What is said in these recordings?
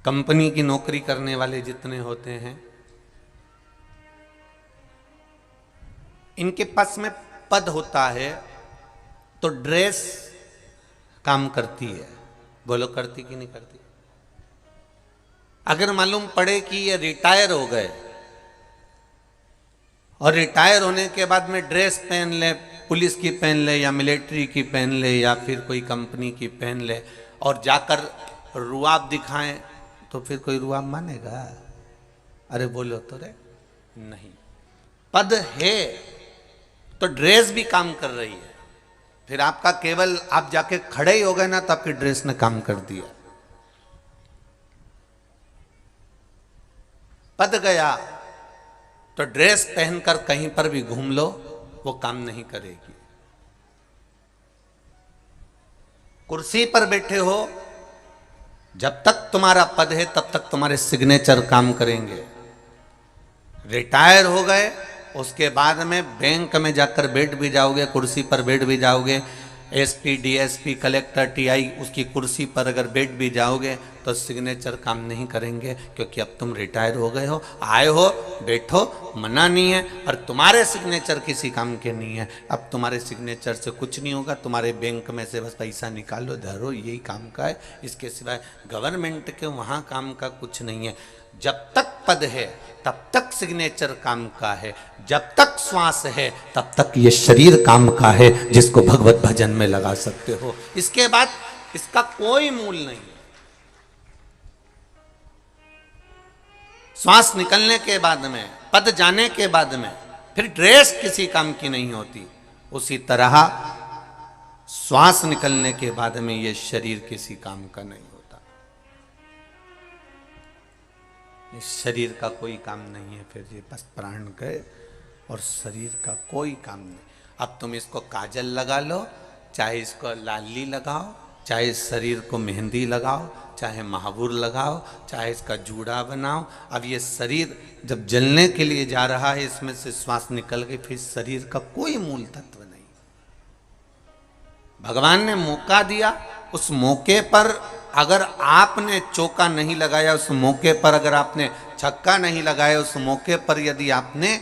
Company की नौकरी करने वाले जितने होते हैं, इनके पास में पद होता है तो ड्रेस काम करती है। बोलो करती कि नहीं करती? अगर मालूम पड़े कि ये रिटायर हो गए और रिटायर होने के बाद में ड्रेस पहन ले, पुलिस की पहन ले या मिलिट्री की पहन ले या फिर कोई कंपनी की पहन ले और जाकर रुआब दिखाएं, तो फिर कोई रुआब मानेगा? अरे बोलो तो रे, नहीं। पद है तो ड्रेस भी काम कर रही है। फिर आपका केवल आप जाके खड़े ही हो गए ना, तो आपकी ड्रेस ने काम कर दिया। पद गया तो ड्रेस पहनकर कहीं पर भी घूम लो, वो काम नहीं करेगी। कुर्सी पर बैठे हो, जब तक तुम्हारा पद है तब तक तुम्हारे सिग्नेचर काम करेंगे। रिटायर हो गए, उसके बाद में बैंक में जाकर बैठ भी जाओगे, कुर्सी पर बैठ भी जाओगे, एसपी, डीएसपी, कलेक्टर, टीआई, उसकी कुर्सी पर अगर बैठ भी जाओगे तो सिग्नेचर काम नहीं करेंगे, क्योंकि अब तुम रिटायर हो गए हो। आए हो, बैठो, मना नहीं है, और तुम्हारे सिग्नेचर किसी काम के नहीं है। अब तुम्हारे सिग्नेचर से कुछ नहीं होगा, तुम्हारे बैंक में से बस पैसा निकालो, धरो, यही काम का है। इसके सिवाय गवर्नमेंट के वहाँ काम का कुछ नहीं है। जब तक पद है तब तक सिग्नेचर काम का है, जब तक श्वास है तब तक ये शरीर काम का है, जिसको भगवत भजन में लगा सकते हो। इसके बाद इसका कोई मूल नहीं है। श्वास निकलने के बाद में, पद जाने के बाद में फिर ड्रेस किसी काम की नहीं होती। उसी तरह श्वास निकलने के बाद में ये शरीर किसी काम का नहीं होता। इस शरीर का कोई काम नहीं है, फिर ये बस प्राण गए और शरीर का कोई काम नहीं। अब तुम इसको काजल लगा लो, चाहे इसको लाली लगाओ, चाहे इस शरीर को मेहंदी लगाओ, चाहे महावूर लगाओ, चाहे इसका जूड़ा बनाओ। अब ये शरीर जब जलने के लिए जा रहा है, इसमें से श्वास निकल गई, फिर शरीर का कोई मूल तत्व नहीं। भगवान ने मौका दिया, उस मौके पर अगर आपने चौका नहीं लगाया, उस मौके पर अगर आपने छक्का नहीं लगाया, उस मौके पर यदि आपने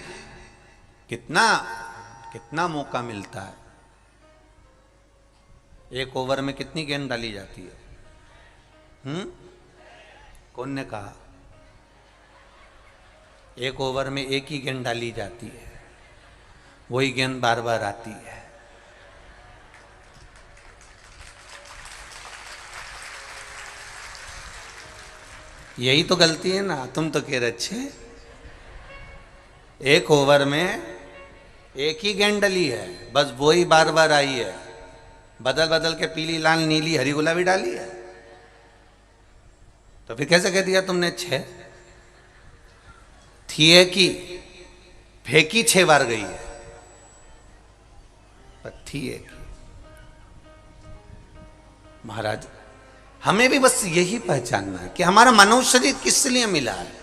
कितना मौका मिलता है। एक ओवर में कितनी गेंद डाली जाती है? कौन ने कहा? एक ओवर में एक ही गेंद डाली जाती है, वही गेंद बार बार आती है। यही तो गलती है ना। तुम तो कह रहे अच्छे, एक ओवर में एक ही गेंद डली है, बस वो ही बार बार आई है। बदल बदल के पीली, लाल, नीली, हरी, गुलाबी डाली है, तो फिर कैसे कह दिया तुमने 6? थी एक ही, फेंकी 6 बार गई है, पर थी एक ही। महाराज, हमें भी बस यही पहचानना है कि हमारा मानव शरीर किस लिए मिला है।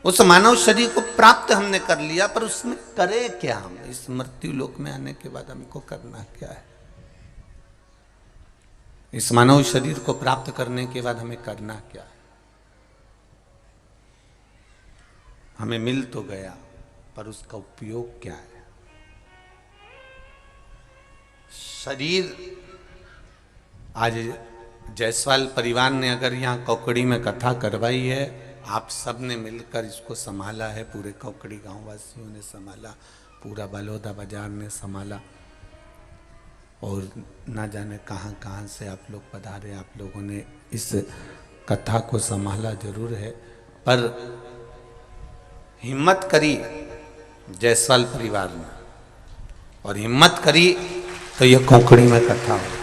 उस मानव शरीर को प्राप्त हमने कर लिया, पर उसमें करे क्या? हम इस मृत्यु लोक में आने के बाद हमको करना क्या है? इस मानव शरीर को प्राप्त करने के बाद हमें करना क्या है? हमें मिल तो गया, पर उसका उपयोग क्या है? शरीर, आज जायसवाल परिवार ने अगर यहाँ कौकड़ी में कथा करवाई है, आप सब ने मिलकर इसको संभाला है, पूरे कौकड़ी गांव वासियों ने संभाला, पूरा बलौदा बाजार ने संभाला, और ना जाने कहाँ कहाँ से आप लोग पधारे, आप लोगों ने इस कथा को संभाला जरूर है। पर हिम्मत करी जायसवाल परिवार ने, और हिम्मत करी तो यह कौकड़ी में कथा हो।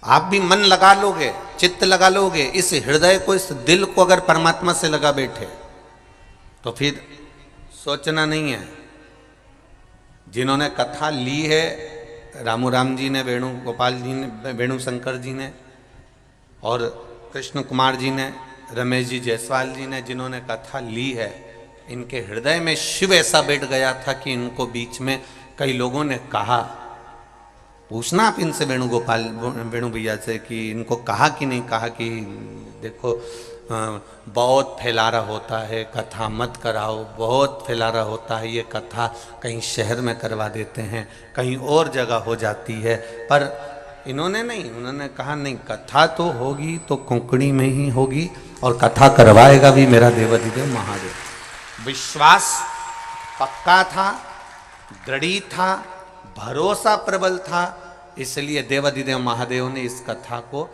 आप भी मन लगा लोगे, चित्त लगा लोगे, इस हृदय को, इस दिल को अगर परमात्मा से लगा बैठे, तो फिर सोचना नहीं है। जिन्होंने कथा ली है, रामू राम जी ने, वेणुगोपाल जी ने, वेणु शंकर जी ने, और कृष्ण कुमार जी ने, रमेश जी जायसवाल जी ने, जिन्होंने कथा ली है, इनके हृदय में शिव ऐसा बैठ गया था कि इनको बीच में कई लोगों ने कहा, पूछना आप इनसे वेणुगोपाल वेणु भैया से कि इनको कहा कि नहीं कहा कि देखो बहुत फैलारा होता है, कथा मत कराओ, बहुत फैलारा होता है ये कथा, कहीं शहर में करवा देते हैं, कहीं और जगह हो जाती है। पर इन्होंने नहीं, उन्होंने कहा नहीं, कथा तो होगी तो कोंकणी में ही होगी और कथा करवाएगा भी मेरा देवाधिदेव महादेव। विश्वास पक्का था, दृढ़ी था, भरोसा प्रबल था, इसलिए देवाधिदेव महादेव ने इस कथा को,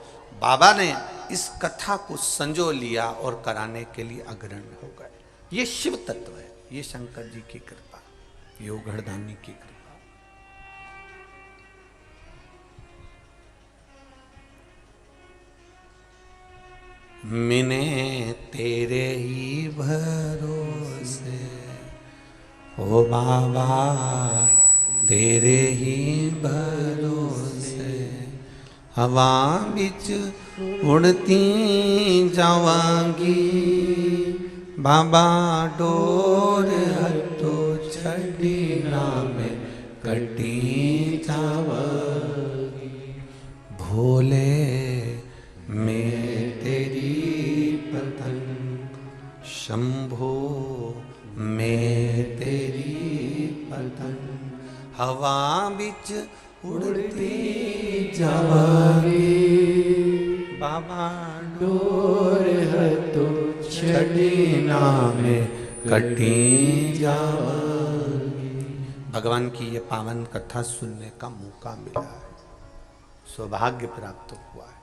बाबा ने इस कथा को संजो लिया और कराने के लिए अग्रणी हो गए। ये शिव तत्व है, ये शंकर जी की कृपा, ये उघड़दानी की कृपा। मैंने तेरे ही भरोसे ओ बाबा, तेरे ही भरोसे हवा बिच उड़ती जावांगी, बाबा डोर हटो छड़ी नाम कटी जावांगी। भोले मैं तेरी पतंग, शंभो मैं तेरी पतंग, हवा बिच उड़ती जावांगी, बाबा डोर हटो छड़ी नाम कटी जावांगी। भगवान की ये पावन कथा सुनने का मौका मिला है, सौभाग्य प्राप्त हुआ है।